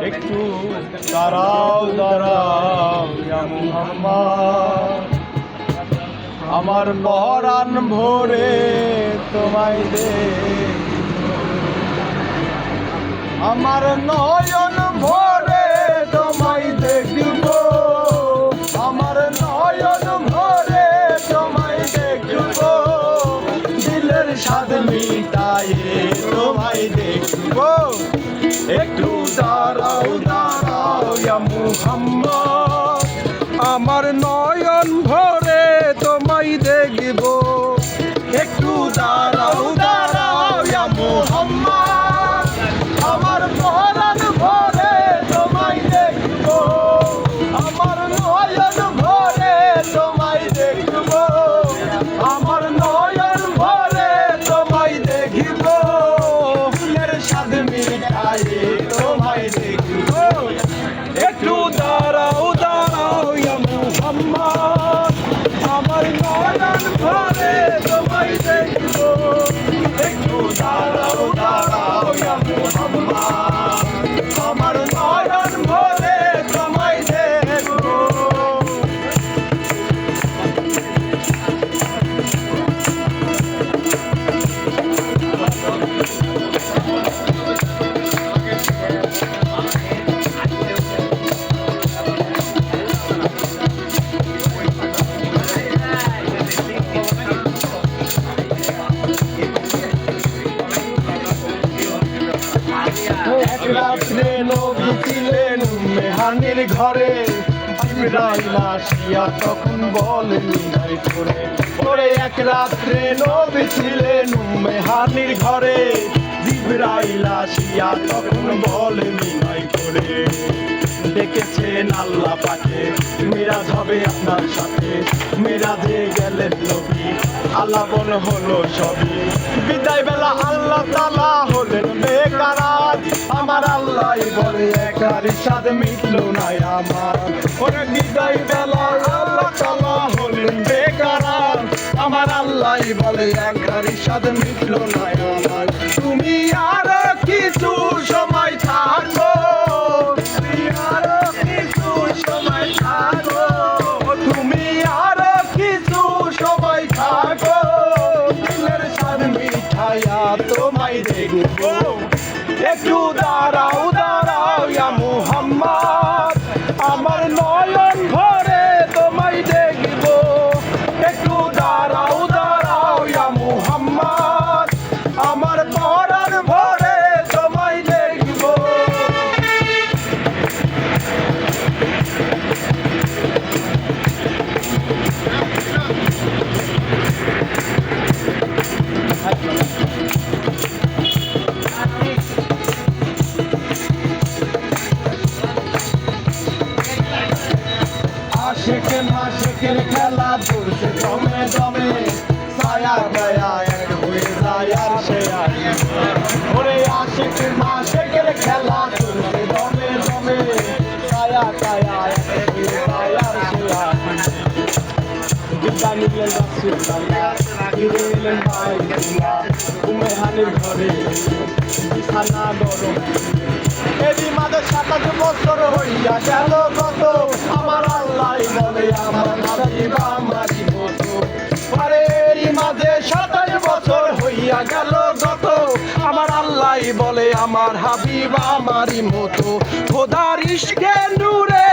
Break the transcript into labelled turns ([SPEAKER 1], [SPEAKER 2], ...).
[SPEAKER 1] একটু দাঁড়াও দাঁড়াও ইয়া মুহাম্মদ, আমার পরাণ ভরে তোমায় দে, আমার নয়ন ভরে তোমায় দেখব, আমার নয়ন ভরে তোমায় দেখব, দিলের স্বাদ মিটায়ে তোমায় দেখব। একটু দাঁড়াও দাঁড়াও ইয়া মুহাম্মদ, আমার নয়ন ভরে তোমায় দেখব। একটু দাঁড়াও দাঁড়াও ইয়া মুহাম্মদ, আমার পরাণ ভরে তোমায় দেখব, আমার নয়ন ভরে তোমায় দেখব, আমার নয়ন ভরে তোমায় দেখিব, ফুলের স্বাদ মিঠায়ে তোমায় দেখিব। একটু দাঁড়াও দাঁড়াও ইয়া মুহাম্মদ, আমার নয়ন ভরে তোমায় দেখিব। একটু দাঁড়াও দাঁড়াও ইয়া মুহাম্মদ, আমার নয়ন ভরে তোমায় দেখব। এক রাত্রে নবী ছিলেন মেহানির ঘরে, জিবরাইল আসিয়া তখন বলেন নাই করে। ওরে এক রাত্রে নবী ছিলেন মেহানির ঘরে, জিবরাইল আসিয়া তখন বলেন নাই করে। ডেকেছেন আল্লাহ পাকে, মিরাজ হবে আপনার সাথে, মিরাজে গেলেন নবী, আলাপন হলো সবই। বিদায় বেলা আল্লাহ তাআলা হলেন বেকারার, আমার আল্লাহ বলে একার স্বাদ মিটলো না আমার। ওরে বিদায় বেলা আল্লাহ তাআলা হলেন বেকারার, আমার আল্লাহ বলে একার স্বাদ মিটলো না আমার। তুমি আর কিছু সময় থাকো, তুমি আর কিছু সময় থাকো, তুমি আর কিছু সময় থাকো, দিলের স্বাদ মিঠাইয়া তোমায় দেখব। একটু দাঁড়াও দাঁড়াও ইয়া মুহাম্মদ, আমার নয়ন ভরে তোমায় দেখব। একটু দাঁড়াও দাঁড়াও ইয়া মুহাম্মদ, আমার পরাণ ভরে তোমায় দেখব। আশেক মাশেকের খেলা চলছে দমে দমে, ছায়া গায়া এক হয়ে যায় আর সে আর। ওরে আশেক মাশেকের খেলা চলছে দমে দমে, ছায়া গায়া এক হয়ে যায় আর সে আর। বিদ্যা নিলেন রাসূলুল্লাহ, ফিরে এলেন বাইতুল্লাহ, উম্মেহানির ঘরে বিছানা গরম। এরই মাঝে 27 বছর হইয়া গেল কত, আমার আল্লাহ বলে আমার হাবিব আমারই মতো। আরে এরই মাঝে 27 বছর হইয়া গেল কত, আমার আল্লাহ বলে আমার হাবিব আমারই মতো। খোদার ইশকে নূরে